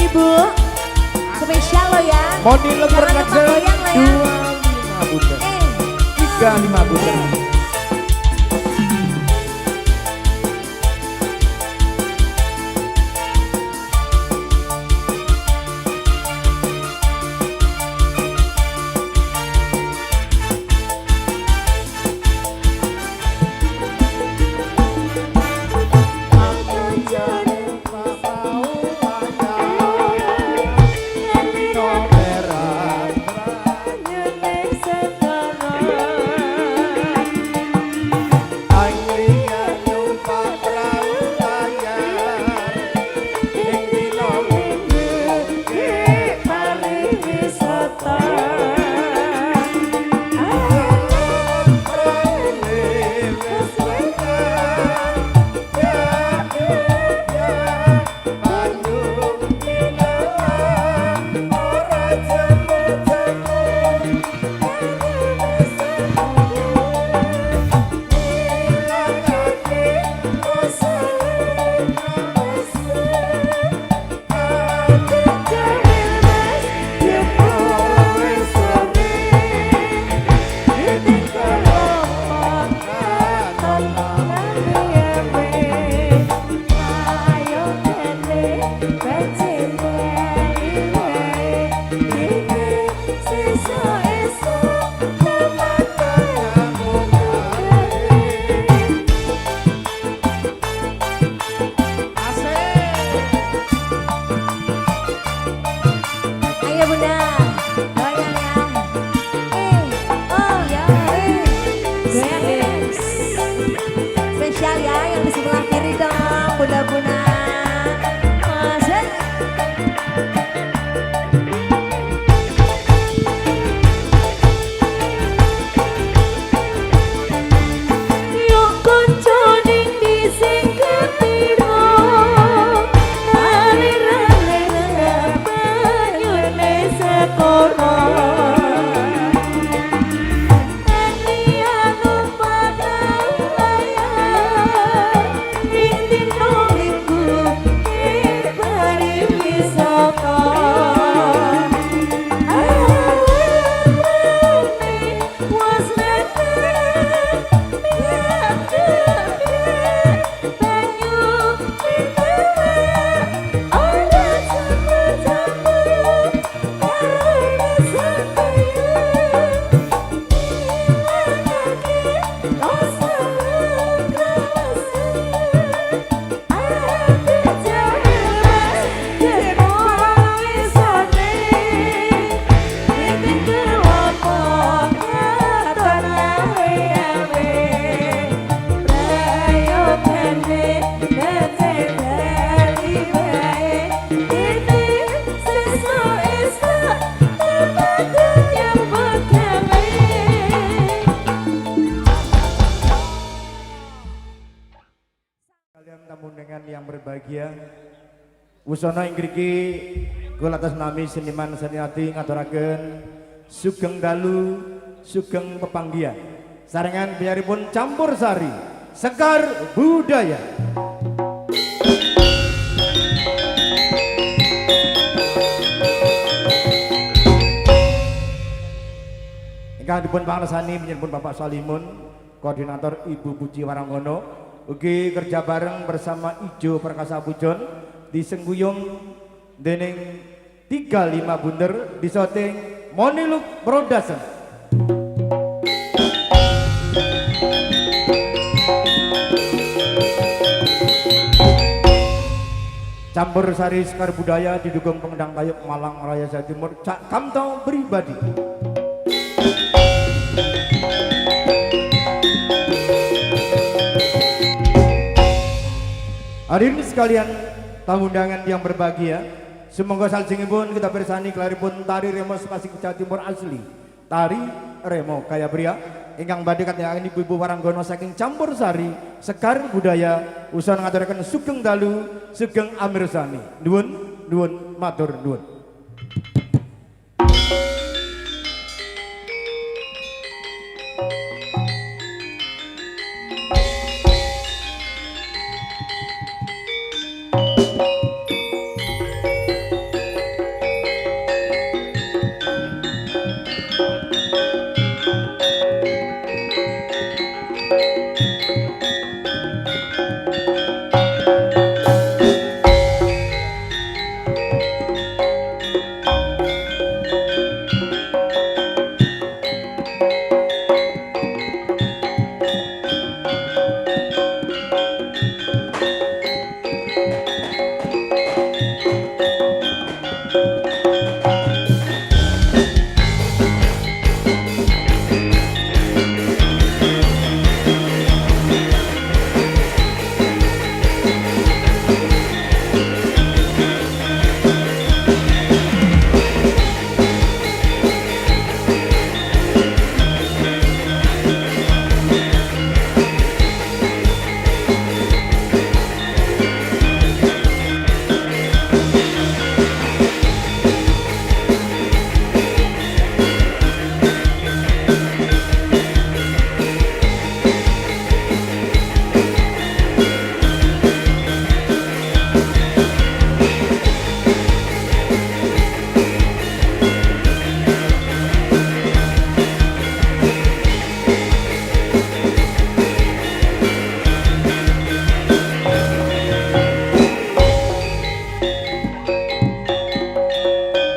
Ibu, spesial lo ya. Moni Lemper Ngajak 25 bunda 35 bunda. yang di sebelah kiri dong, bunda-bunda. Masuk. Yuk kuncuni di singkir piro, alirane banyune sekono. Kalian tamu dengan yang berbahagia, Wusono ingriki kula atas nami seniman seniati ngaturaken sugeng dalu sugeng pepanggihan sarengan biaripun campur sari Sekar Budaya. Ingkang dipun pangarsani menyebut Bapak Salimun, koordinator Ibu Puji Waranggono. Ugi kerja bareng bersama Ijo Perkasa Pujon disengguyung dening 35 bunder disoting Moniluk Production. Campur sari Sekar Budaya didukung pengendang kayuk Malang Raya Jawa Timur Cak Kamto Pribadi. Hari ini sekalian tamu undangan yang berbahagia, semoga salajengipun kita pirsani kelaripun tari remo Pasik Jawa Timur asli. Tari remo kaya pria ingkang badhe katingaken ibu-ibu Waranggono saking Campur Sari Sekar Budaya usaha ngaturaken sugeng dalu sugeng amirsani. Nuwun nuwun matur nuwun.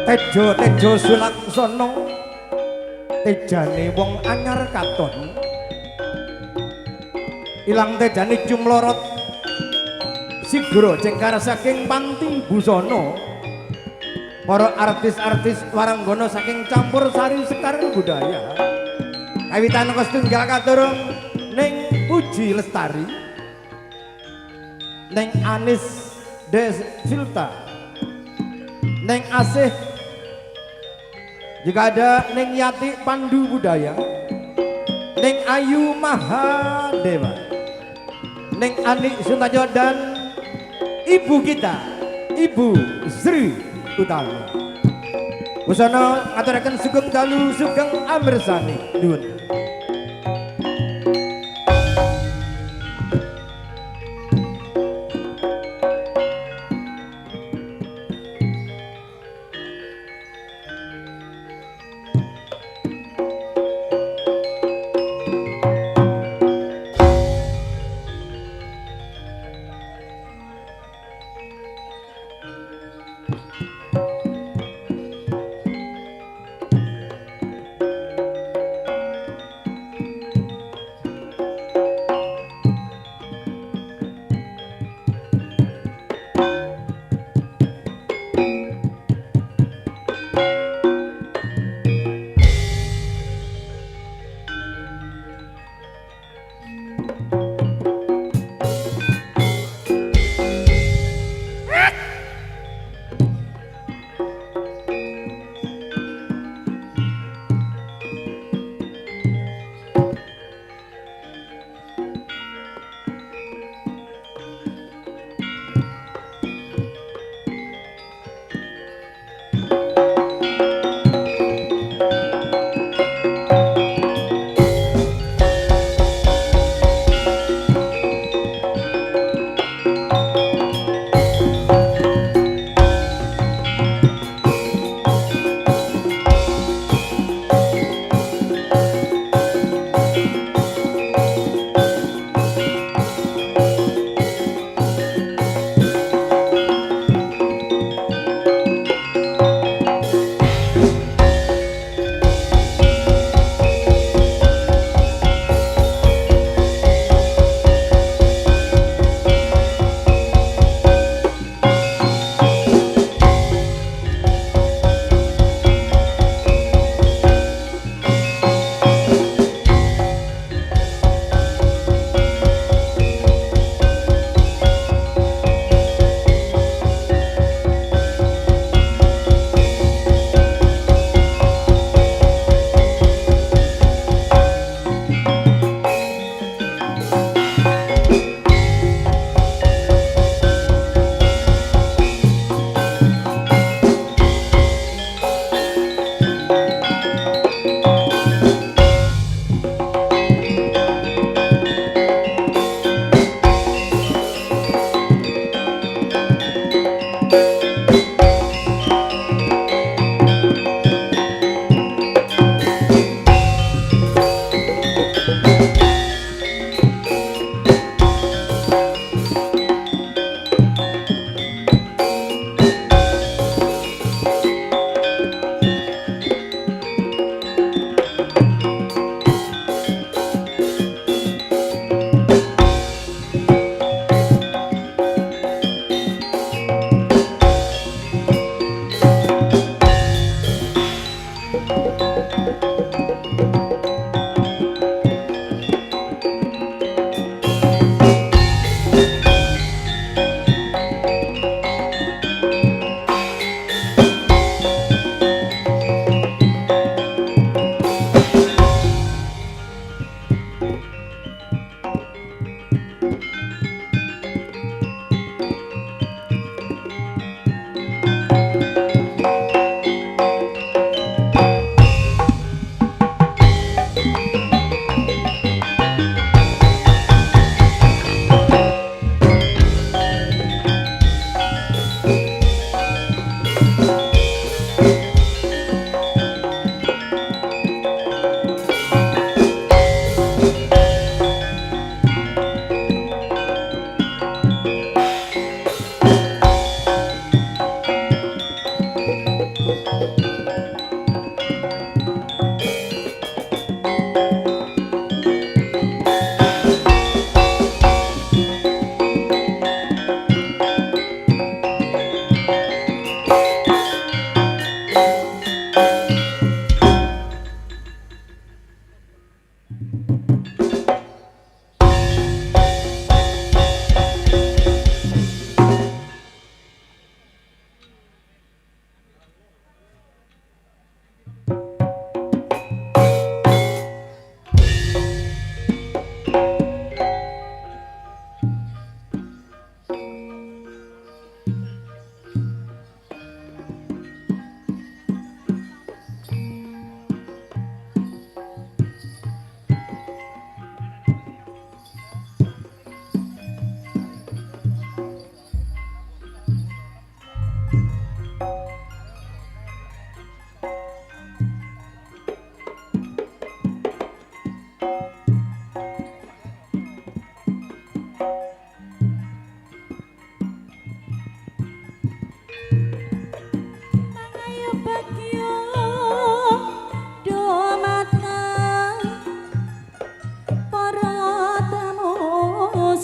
Tejo tejo Sulaksono tejane wong anyar katon ilang tejane Cumlorot Sigro Cengkar saking Panti Busono para artis-artis Waranggono saking Campur Sari Sekar Budaya kawitan setunggal katurung ning Puji Lestari Neng Anis Des Filta, Neng Asih, jika ada Neng Yati Pandu Budaya, Neng Ayu Mahadewa, Neng Ani Suntajo dan ibu kita, Ibu Sri Utami. Busana ngaturaken Sugeng Dalu Sugeng Amirsani nuwun.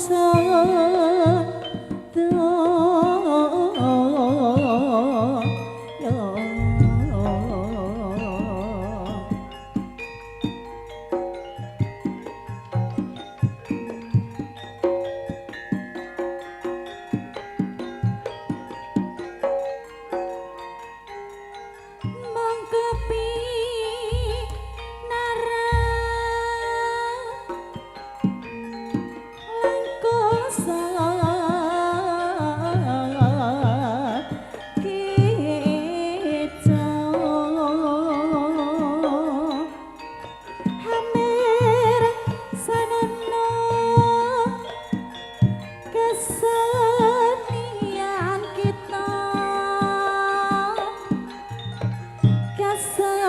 Kesenian kita kesenian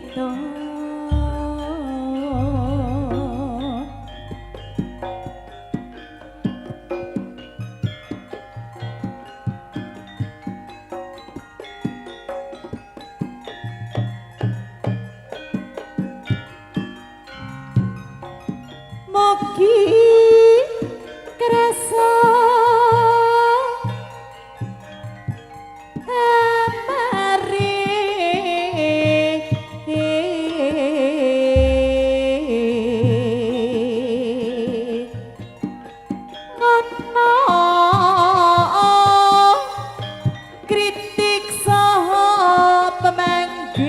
kita Mugi kerasa kritik saha pemanggih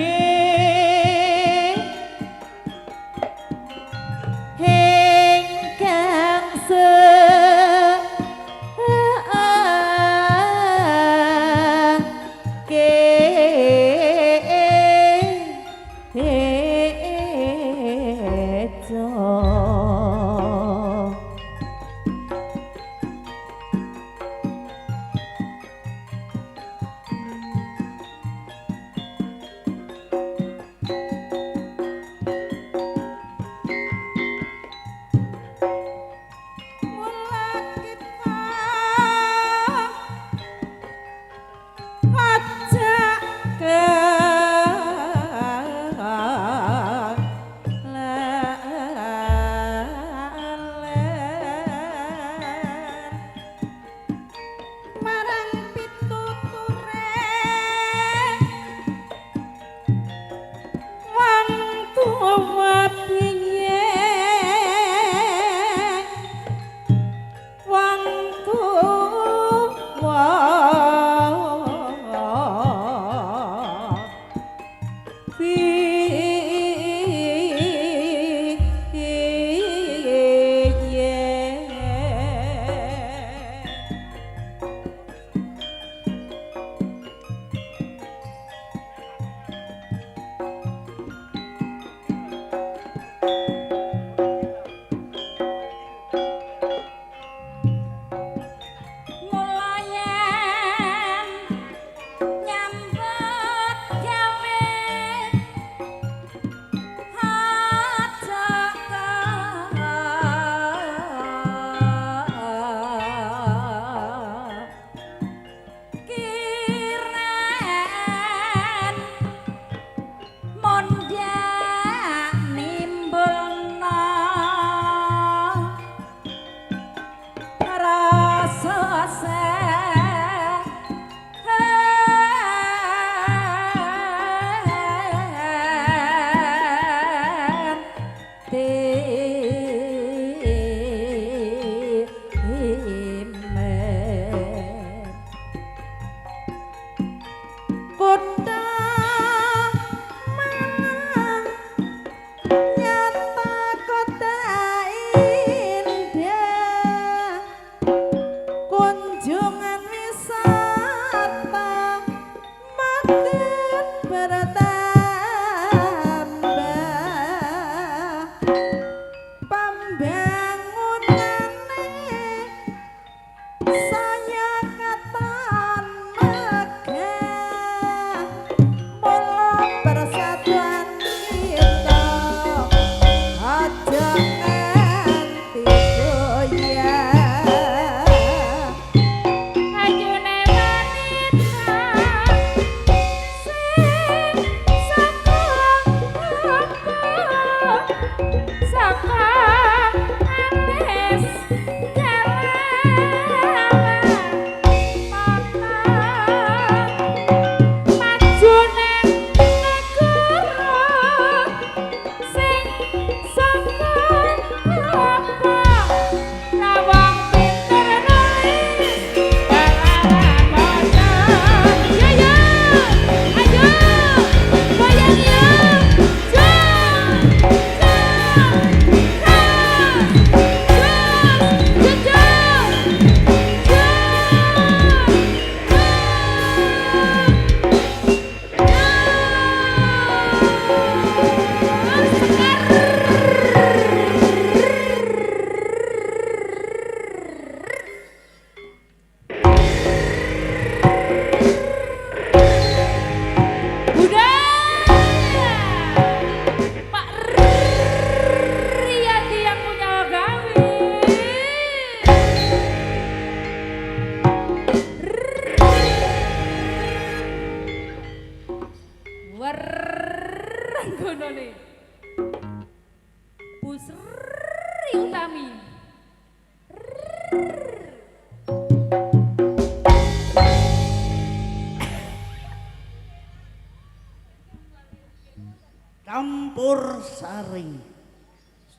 Campur Sari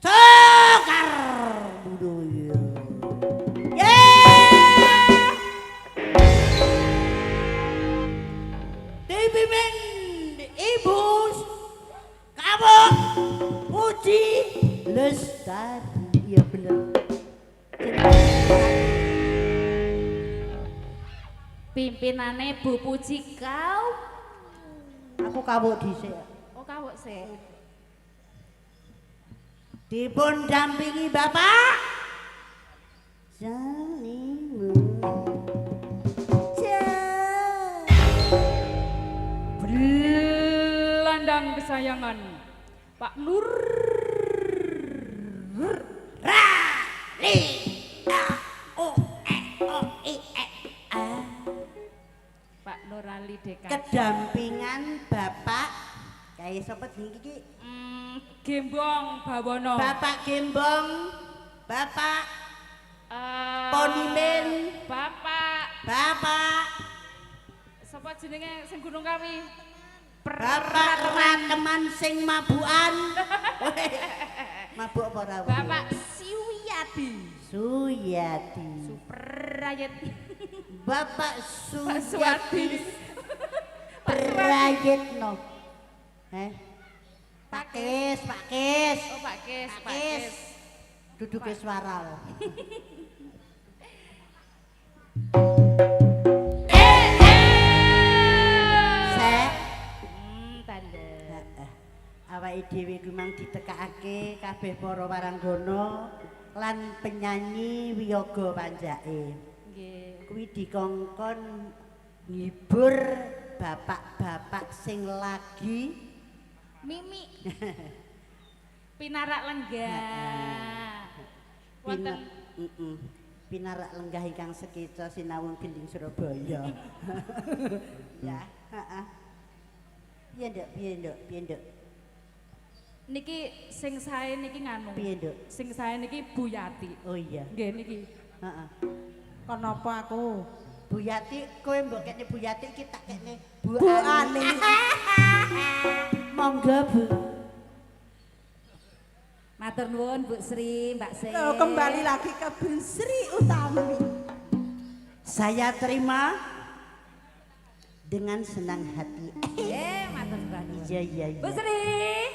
Sekar Budaya. Dipimpin Ibu kamu Puji Lestari. Iya bener. Pimpinane Bu Puji kau. Aku kawuk dhisik. Oh kawuk sih. Dipun dampingi Bapak Janimu. Belandang kesayangan Pak Nur. Ri A O E O I E A. Pak Nurali DKD. Kedampingan Bapak kayak sapa jenenge iki? Gembong Bawono. Bapak Gembong, Bapak Ponimen, Bapak sapa jenenge sing Gunung Kawi? Bapak teman-teman sing mabukan. Mabuk apa ora? Bapak Suyadi. Suyadi. Suprayit. Bapak Suwadi. Suyadi. Prayitno. Pakis. Oh Pak Kes. Duduke suara lho. Sek. Tanda. Awake dhewe ku mang ditekakake kabeh para waranggana lan penyanyi wiyaga panjake. Nggih. Kuwi dikongkon hibur bapak-bapak sing lagi Mimi. Pinarak lenggah. Wonten pinarak lenggah ingkang sekeca sinawung gending Surabaya. Ya, heeh. Piye, Nduk? niki sing sae niki nganu. Piye, Nduk? Sing sae niki Bu Yati. Oh iya. Nggih niki. Heeh. Kenapa aku? Bu Yati, kowe mbok kene Bu Yati iki tak kene Bu Ani. Monggo, Bu. Matur nuwun Bu Sri, Mbak Sri. Kembali lagi ke Bu Sri Utami. Saya terima dengan senang hati. Matur nuwun. Iya. Bu Sri.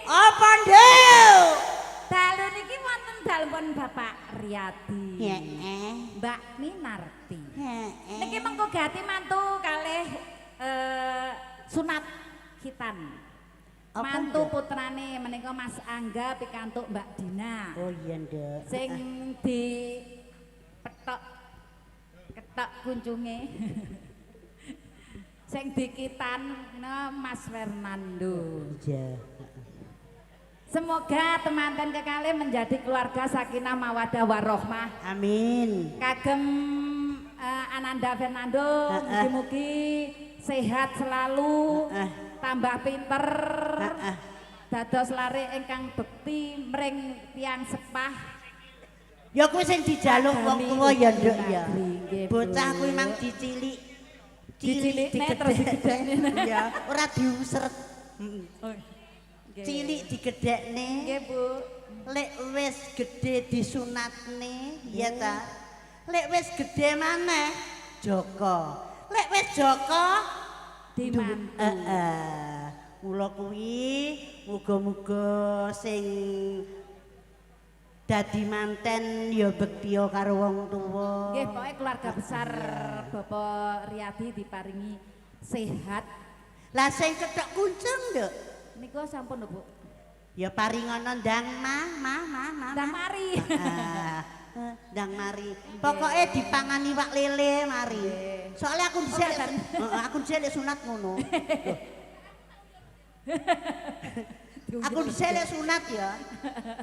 Apa, Nduk? Dalu niki wonten dalem Bapak Riyadi. Heeh. Mbak Minarti. Heeh. Niki mengko gati mantu kalih sunat khitan. Apa, Mantu Nduk? putrane menika Mas Angga pikantuk Mbak Dina. Oh iya, Nduk. Sing di ketok kuncunge. Sing dikitan Mas Fernando. Iya. Semoga temanten kekalih menjadi keluarga sakinah mawadah warohmah. Amin. Kagem Ananda Fernando, mugi-mugi sehat selalu, tambah pinter, dados lare ingkang bekti mring tiyang sepah. Ya kuwi sing dijaluk wong tuwa ya, Nduk ya. Nggih, Bu. Bocah kuwi mang dicilik. Dicilikne terus digedhekne. Ya, ora diusret. Oh, nggih. Cilik digedhekne. Nggih, Bu. Lek wis gedhe disunatne, ya ta. Lek wis gedhe maneh Joko. Lek wis Joko Dimantu. Mula kuwi muga-muga sing dadi manten ya bektiya karo wong tuwa. Nggih, pokoke keluarga besar Bapak Riyadi diparingi sehat. Lah sing kethok kuncung, Nduk. Niku sampun lho, Bu. Ya paringono ndang mah. Ndang mari. Ndang mari. Pokoke dipangani iwak lele mari. Soalnya aku dhisik aku dhisik lek sunat ngono. Aku dhisik lek sunat ya.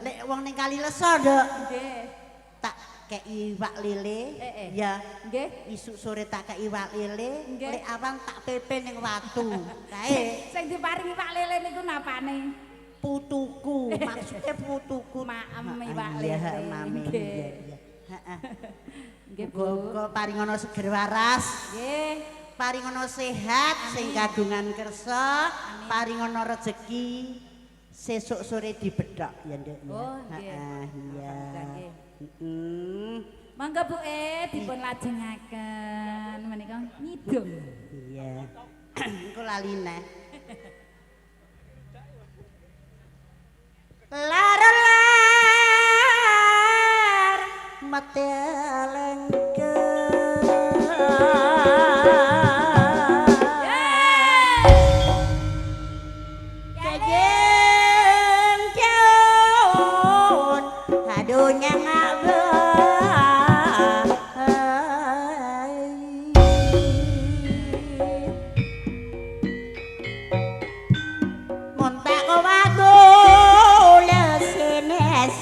Lek wong ning Kali Leso, Nduk. Nggih. Tak kei iwak lele. Ya. Nggih. Isuk sore tak kei iwak lele. Nggih. Lek awan tak pepe ning watu. Kae Sing diparingi Pak Lele niku napane? putuku, maksudnya putuku. Maem iwak Iya, lele. mame. Nggih. Iya. Heeh. Nggih, Bu. Muga-muga paringono seger waras, Nggih. paringono sehat sing kagungan kersa, paringono rezeki sesuk sore dibedhok ya Nduk ya. Oh, nggih. Iya. Nggih. Heeh. Mangga Bu dipun lajengaken menika ngidung. Iya. Engko lali neh. Lar metelengke Kajeng jaun aduh nyangak montak kawatu leseneser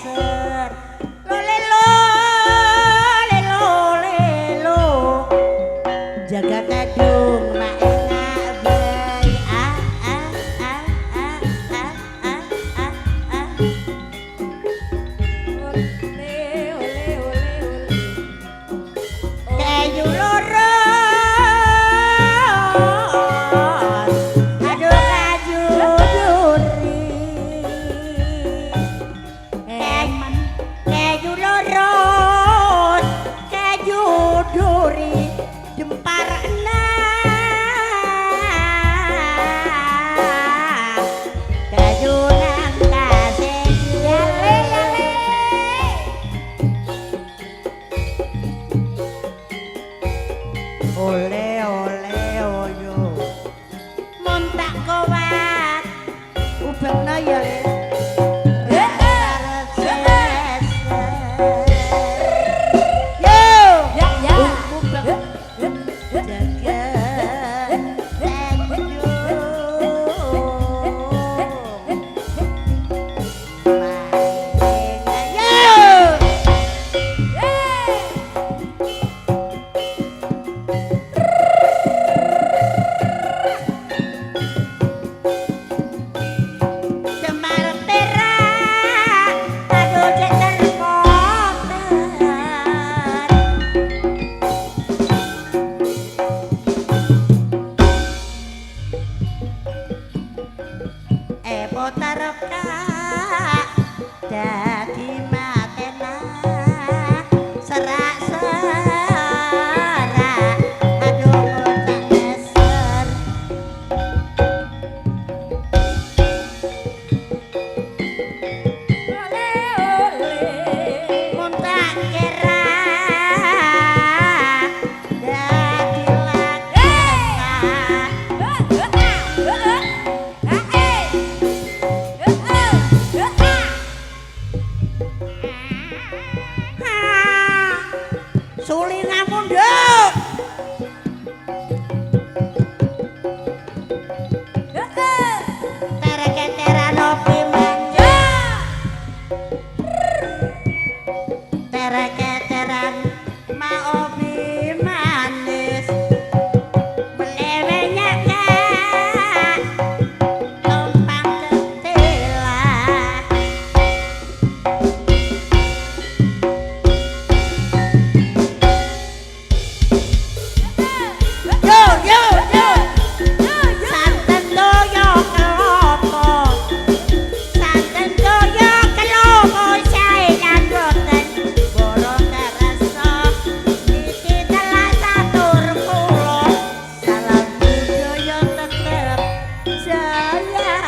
lolelo lelo lelo jaga kadung mak enak bae kayu loros aduh kaju duri kayu loros kaju duri jemparna kaju nang kasih yale yale ole ole oyo montak kuat ubengna ya Le. Yo Ya ya. ubeng jaga yo Semar perak aduh cetar motor potar kak dadi matena serak-serak aduh ngocak neser montak kera dadi lakena sulingamu nduk tereketeran opi manja tereketeran ma opi manis melewenya kak tumpang ketela yo yo yo santen doyo kelopo santen doyo kelopo sae landoten borong terasa iki telah satur kula salam budaya tetep jaya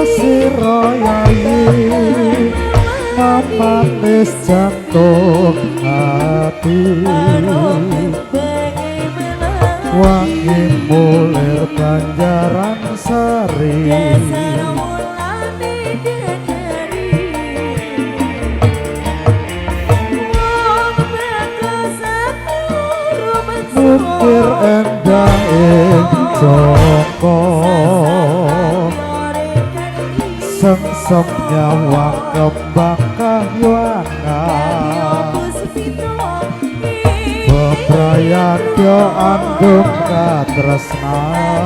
sira yayi manis jantung hati wangi mulir Banjaran Sari mukir endah ing Joko sengsem nyawang kembang kahywana bebrayatya andung katresnan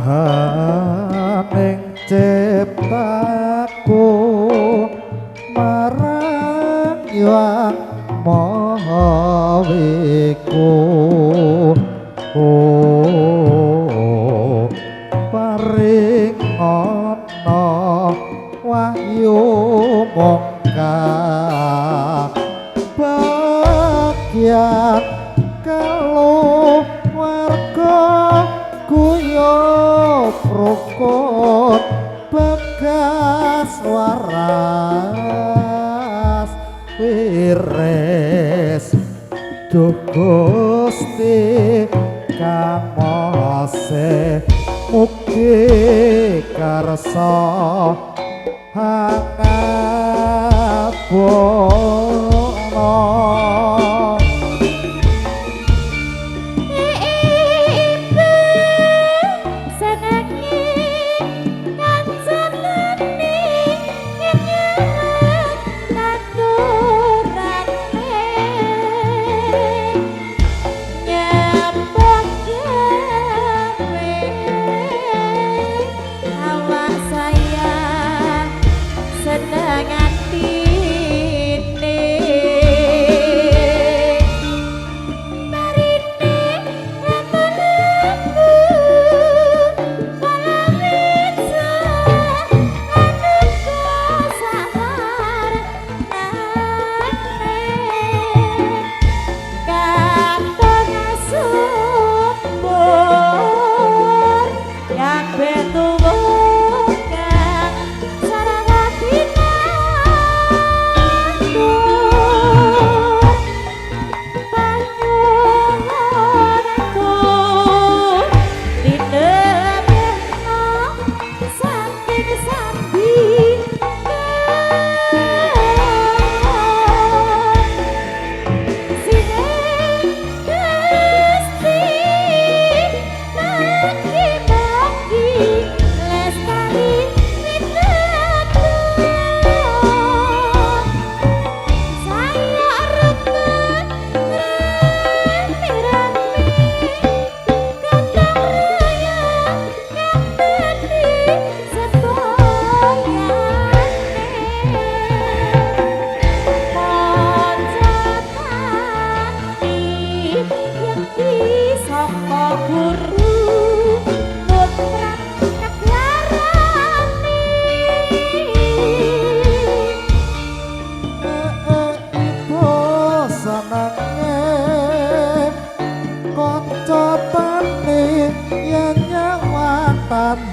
mahaning ciptaku marang yang maha wiku paring ana wahyu mongkah bagian kalau warga kuyup rukun bekas waras wires duh Gusti kang mose mugi karsa hangapono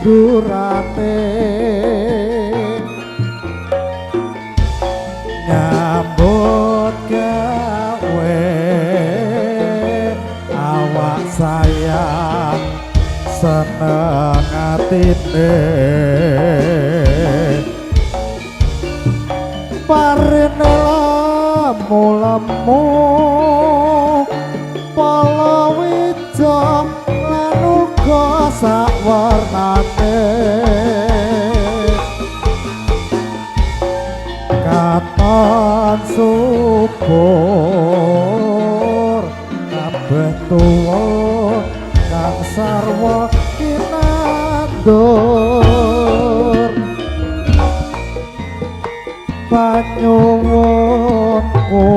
durate nyambut gawe awak saya seneng atine parene lamu-lamu palawija lan uga sawarnane katon syukur kabeh tuwa kang sarwa kinandur panyuwunku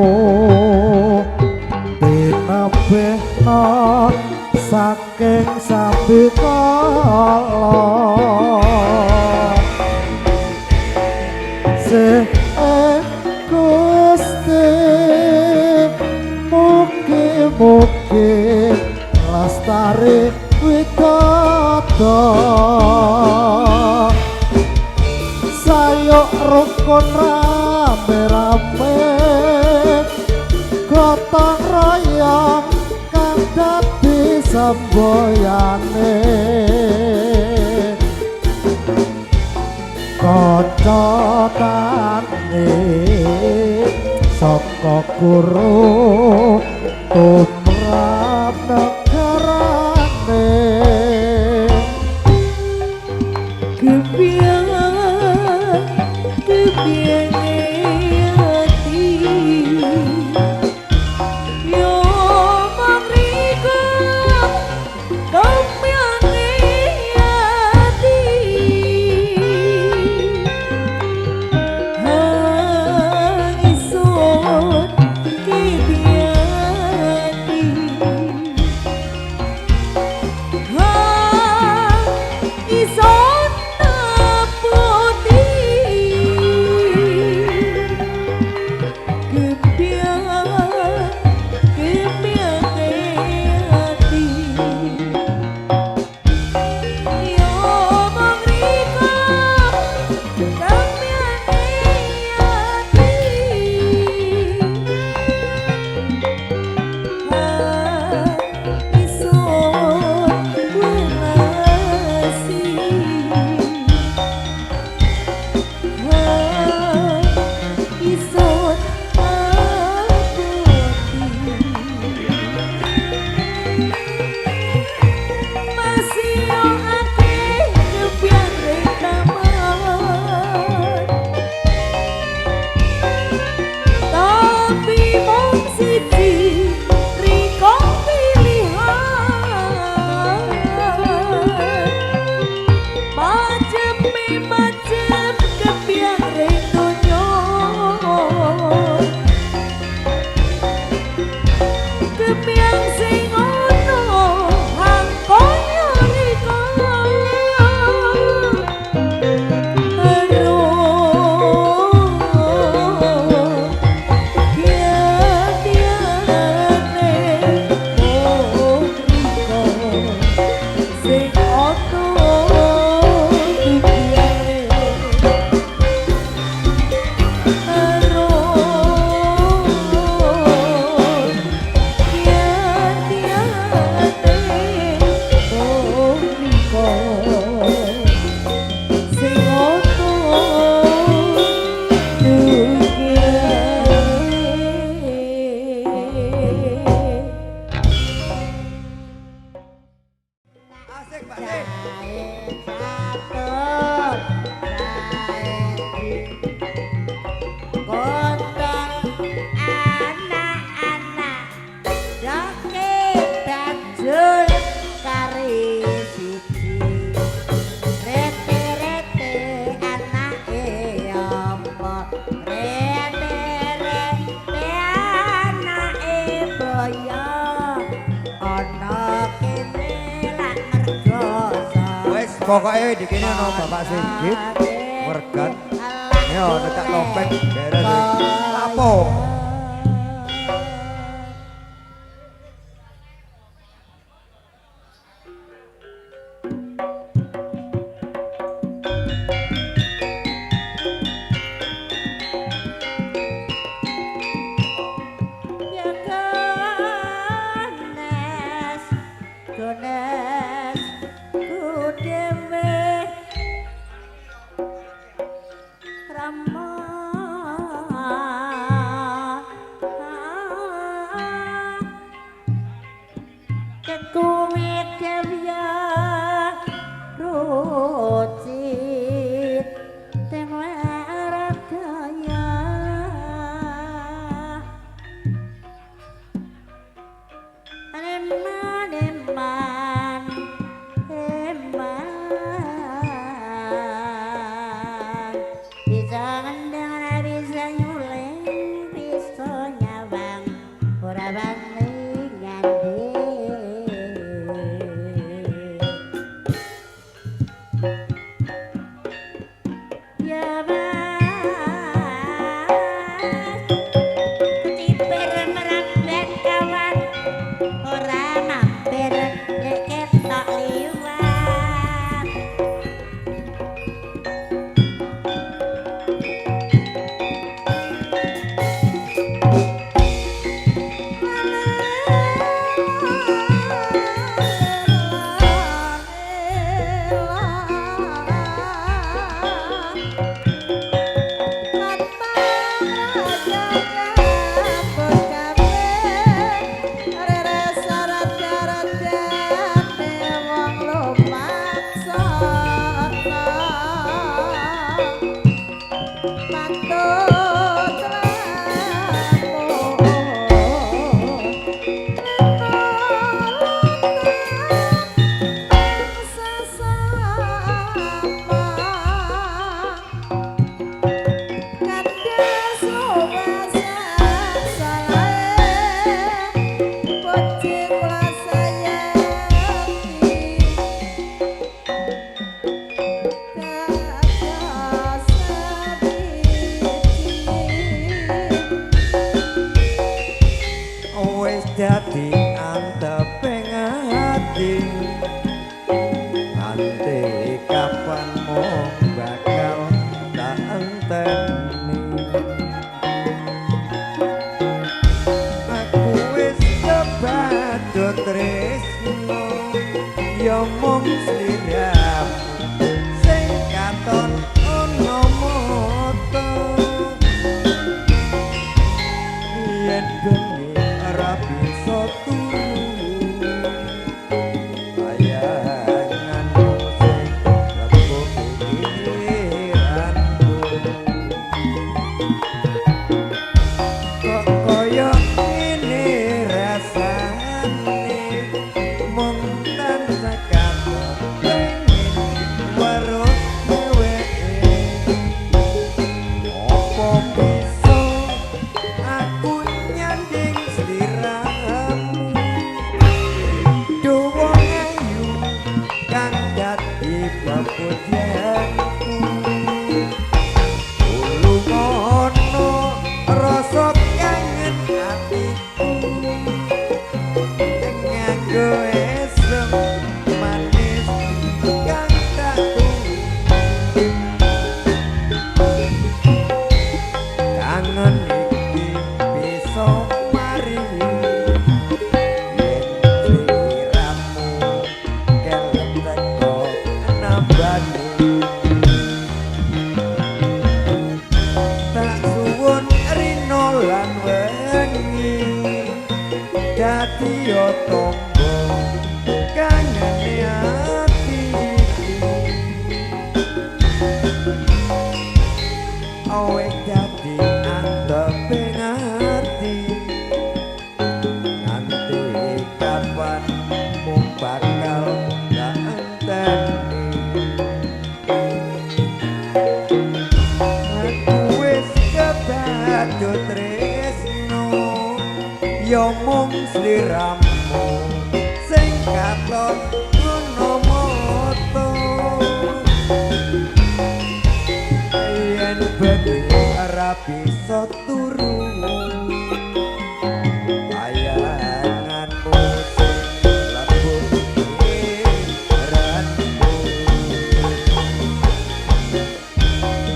dinebehna saking sabikala Gusti mugi-mugi lestari widodо sayuk rukun rame-rame gotong royong kang dadi semboyane kaca tani saka guru tumrap negarane kepiye ati yo mamriku kepiye Pokoknya di kini no Bapak Sigit Mergan ya dekat topeng beres lapo dadi anteping ati nganti kapan mung bakal tak enteni aku wis kebato tresno ya mung sliramu sing katon ono moto yen bengi ora bisa turu bayanganmu sing lego pikiranku kok koyo ngene rasane mung tansah katon pengen weruh dheweke opo bisa aku nyanding sliramu duwung ayu kang dadi peputianku ulung ono rasa kangen atiku nganggo esem manis kang tak tuwi kangen iki bisa mari yen sliramu kelem teko nambani tak suwun rino lan wengi dadi yo tombo kangene ati Wis kebacut tresno ya mung sliramu sing katon ngono moto yen badhe ora bisa turu bayanganmu labur ranmu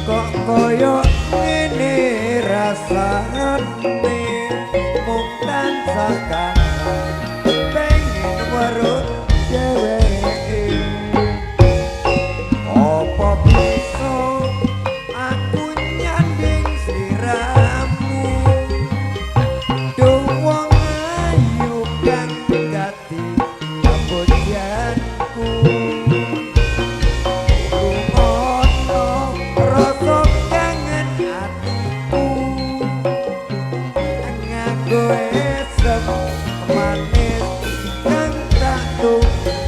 kok koyo ngene rasane mung tansah kangen pengen weruh dheweke apa bisa aku nyanding sliramu duh wong ayu kang dadi pujianku rungono rasa kangen atiku nganggo esem manis kang tak tunggu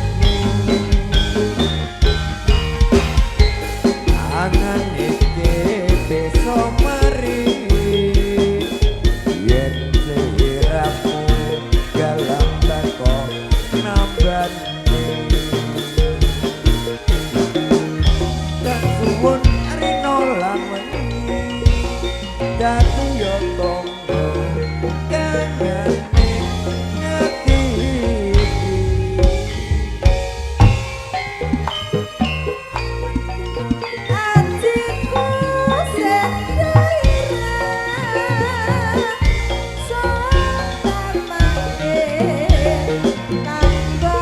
angan iki bisa mari yen sliramu galam teko nambani tak suwun rino lan wengi dadi yo tonggo kangane ngati Atiku sendiri sontar mati tanpa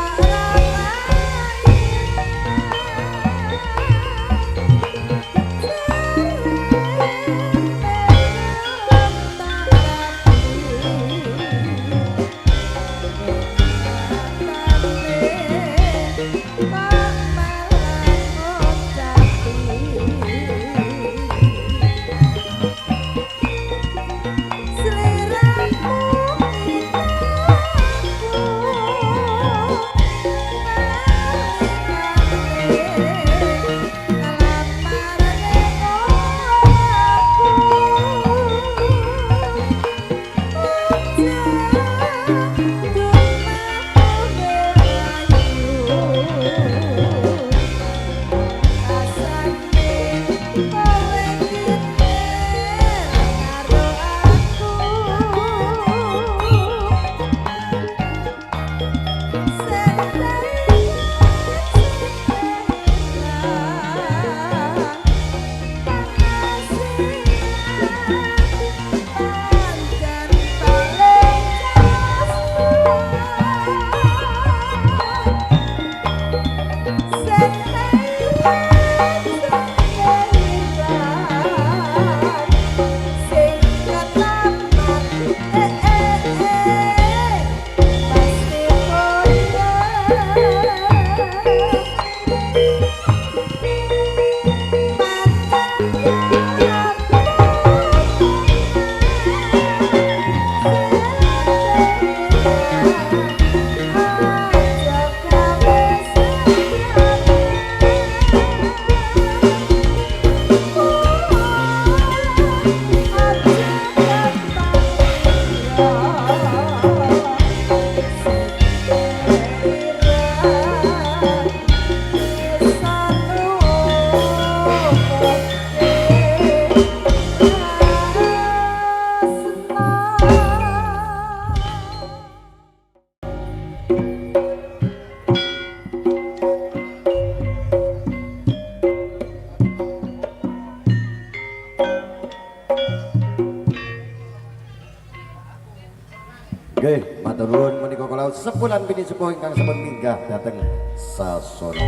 Nggih, matur nuwun menika kula sepulan bini sepuh ingkang sampun minggah dhateng sasana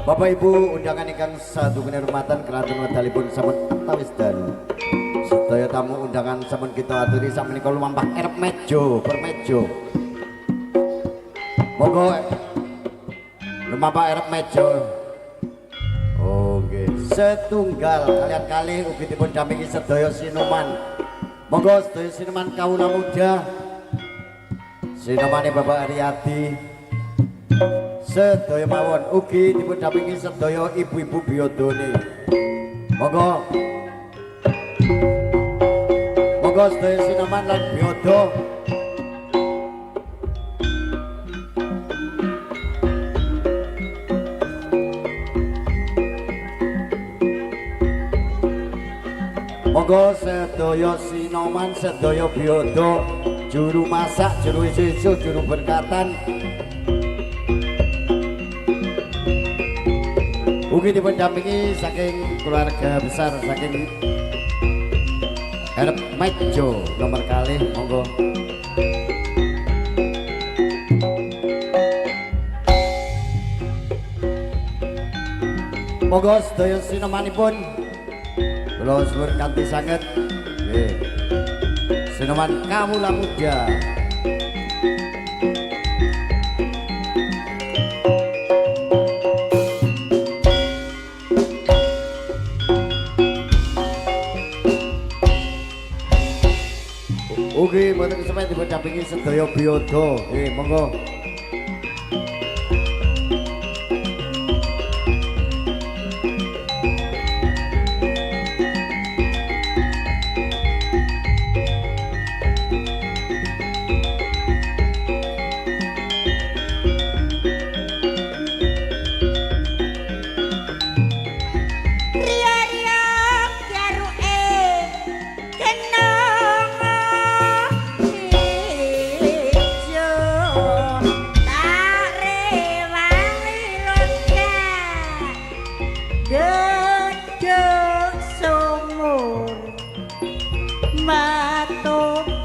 Bapak Ibu undangan ingkang sadukune rumatan kelanten wedalipun sampun antawis dalu. Sedaya tamu undangan sampun kita aturi sakmenika lumampah erep meja, bermeja. Monggo lumampah erep meja. Oh nggih, setunggal kalian kalih ugi dipun dampingi sedaya sinuman. Monggo sedaya sinuman kawula muda. Sinumane Bapak Riyadi. sedaya mawon ugi dipun dampingi sedaya ibu-ibu biyodone. Monggo sedaya sinaman lan biyodo. Monggo sedaya sinoman, sedaya biyodo, juru masak, juru isu-isu, juru berkatan. Ugi dipun dampingi saking keluarga besar saking Arep Majo nomor kalih, monggo. Monggo sedaya sinomanipun kula suwun kanthi sanget nggih. Sinoman Kawula Muda. Ugi boten kesempatan dipun dampingi sedaya biyodo. Nggih, monggo.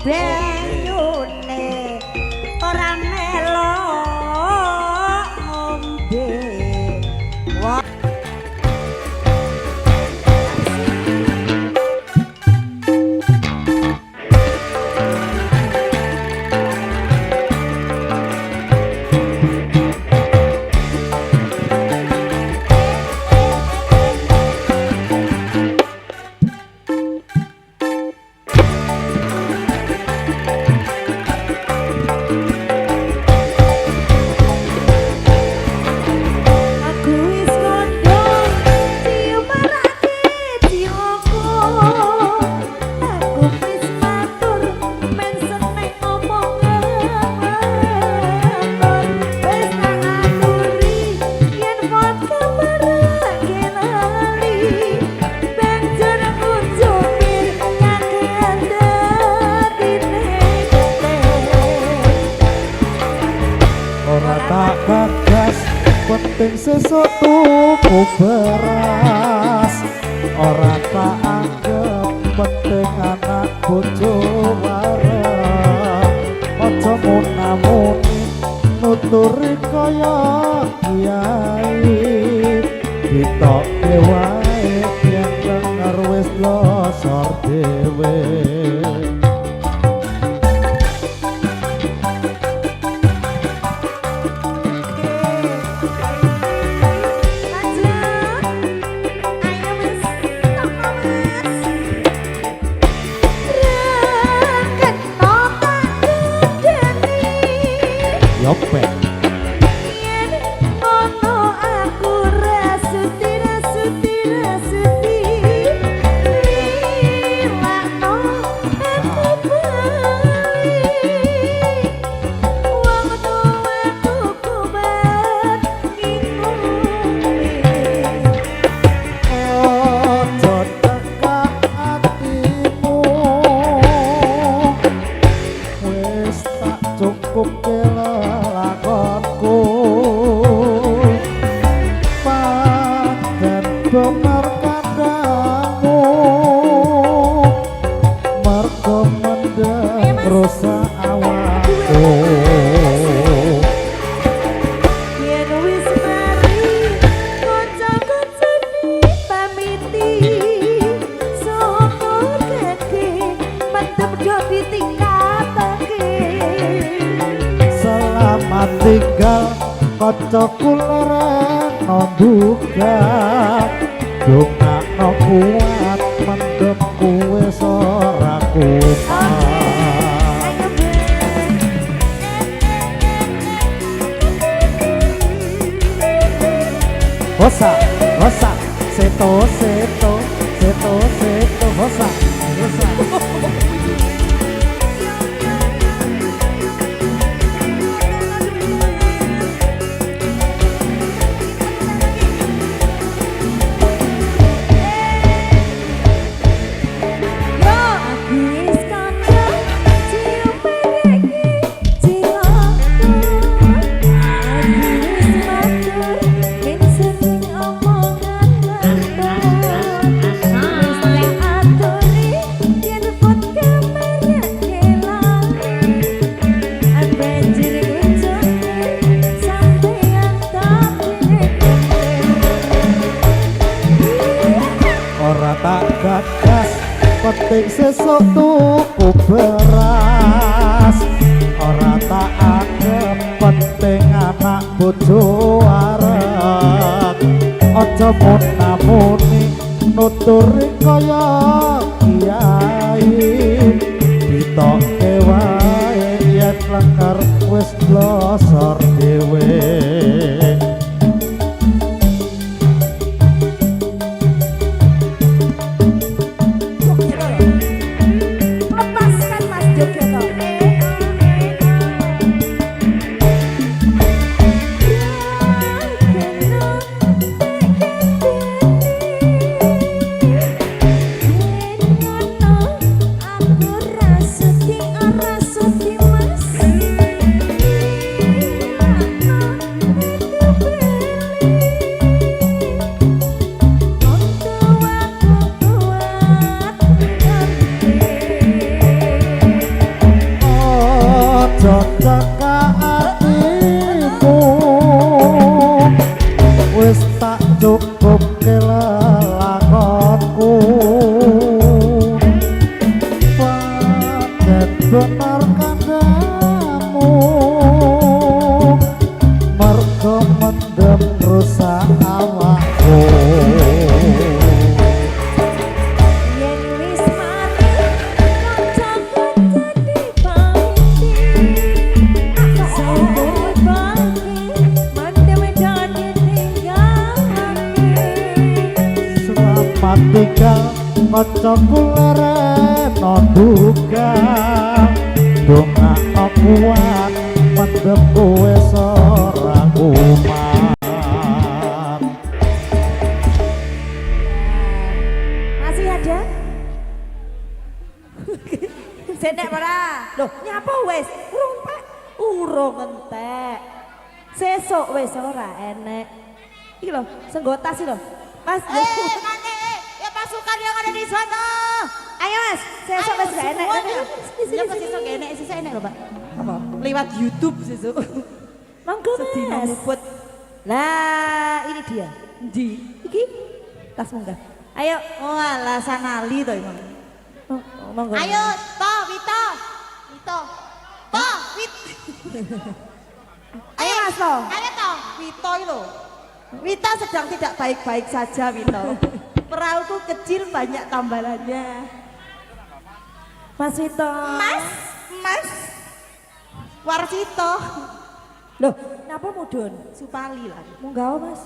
Bayune ora melok ngombe. Penting sesuk tuku beras, ora tak anggap penting anak bojo wareng. Aja munamuni nuturi kaya kiai, ditokke wae yen denger wis losor dhewe. Yopet Ono aku rasuti Lilakno aku balik Wong tuaku kubat ngingumi ojo tekak atimu, wis tak cukup lelakonku. Padan bener kandangmu, mergo mendem rusak awakku. Yen wis mari kanca-kancane pamiti saka gede mendem do ditingkatake Selamat tinggal kocokku lereno duka, dongakno kuat mendem wis ora kuat. hosa hosa seto seto seto seto hosa hosa gagas petik sesuk tuku beras ora tak anggap penting anak bojo arek aja muni nuturi kaya kiai ditokke wae yen lekar wis blosor dhewe. Cukup kelelakonku paket benar kandamu mergo mendem rusak awakku yen wis mari kancaku dadi pamiti sambut pagi mandem dadi selamat tinggal kancaku lereno duka donga kuat mendem kowe ora kumat. masih ada senek ora loh nyapa wis urung entek sesuk wis ora enek iki lho senggota sih lho Mas Ya pasukan yang ada di sana. ayo Mas sesuk wis gak enek Ya pas sesuk gak enek, sesuk enek lho, Pak. Apa? Lewat YouTube sesuk. monggo Sedina Mas muput. lah ini dia Di. iki tas munggah ayo Oh, alah sanali to emang. monggo Ayo, Wito. Wito. Wit. ayo Mas to Ayo Wito iki lho. Wito sedang tidak baik-baik saja, Wito. Perahuku kecil banyak tambalannya. Mas Wito Mas. Warsito. loh napa mudun Supali lah. munggah Mas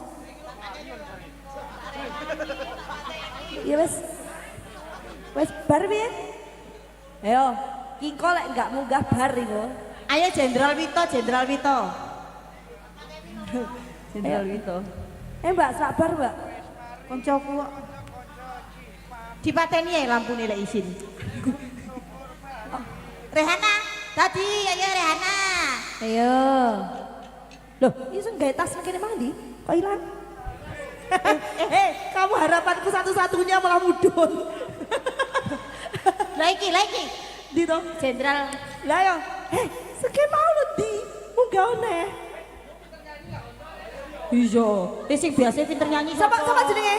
iya wes bar piye ayo kingko lek enggak munggah bar iku Ayo Jenderal Wito. Jenderal Wito. Mbak sabar Mbak Koncoku kok. Dipateni ya lampune lek isin. Rehana, tadi ayo Rehana. ayo loh ini gawe tas kene mang ndi kok ilang Kamu harapanku satu-satunya malah mudun. Lagi. ndi to Jenderal. lah yo seke mau lho ndi munggah neh Iya, sing biasa pinter nyanyi sama jenenge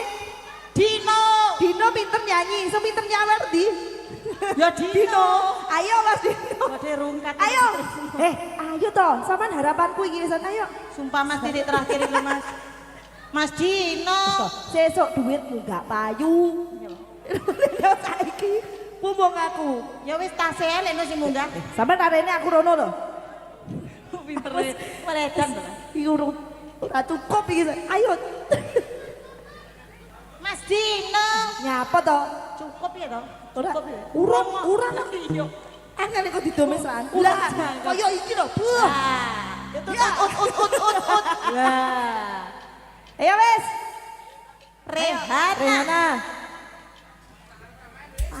Dino. Dino pinter nyanyi so pinter nyawer ndi Ya Dino. ayo Mas Dino Kode rungkat. ayo ayo toh sampean harapanku iki wisan ayo Sumpah Mas titik terakhir itu Mas. Mas Dino. sesuk duitmu gak payu saiki mumpung aku Ya wis tase lek no sing munggah. sampean arene aku rono lho Pinter. Meredan to. iki urung ora cukup iki ayo apa toh? Cukup ya toh? Ora, Cukup ya. urang. Iya. Angel kok didomesran. Lah, kaya iki lho. Buh. Ya, ut. Lah. Ayo wes. Rehana.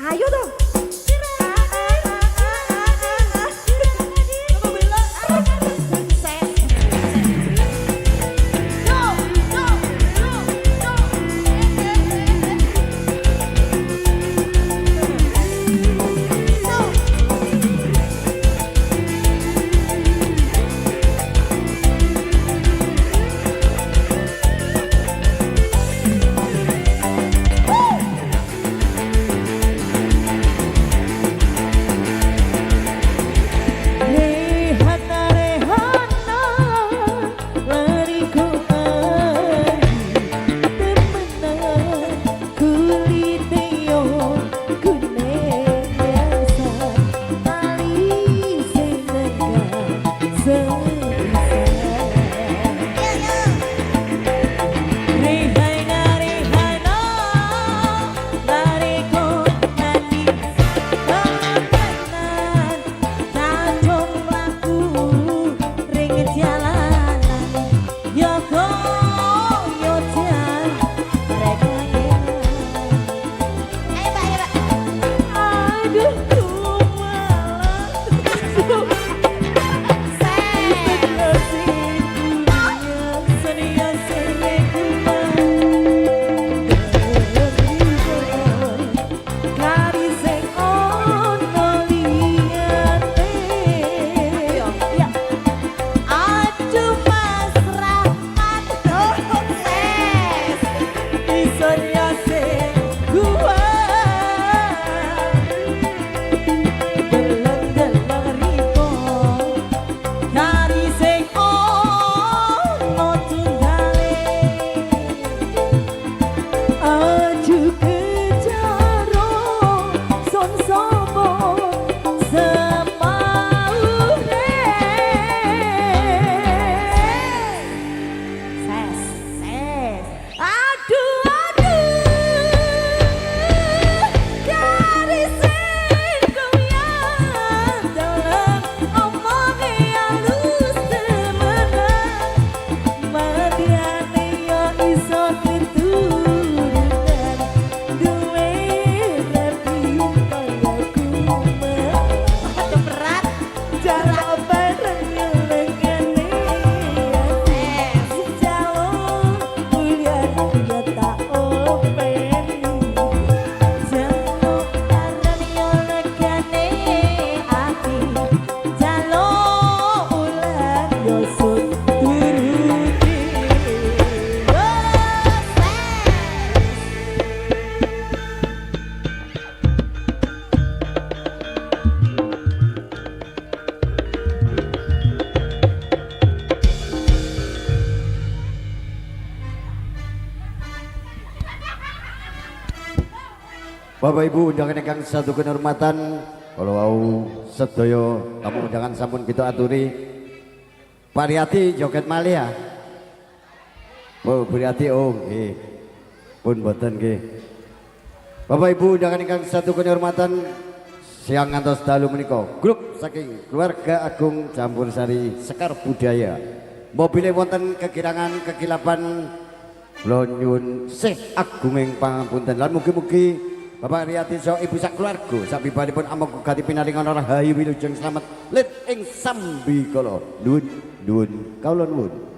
Ayo dong. Bapak Ibu undangan ingkang satu kehormatan, kalau mau sedaya tamu undangan sampun kita aturi. Pak Riyati joget malih ya. Oh, Bu Riyati nggih. Pun boten nggih. Bapak Ibu undangan ingkang satu kehormatan, siang ngantos dalu menika grup saking keluarga Agung Campursari Sekar Budaya. Mobile wonten kekirangan kekilapan kula nyuwun sih agunging pangapunten lan mugi-mugi Bapak Riyati so ibu sak keluarga sak pribadipun amoga gati pinaringan rahayu wilujeng slamet lit ing sambi kala nuwun kawula nuwun.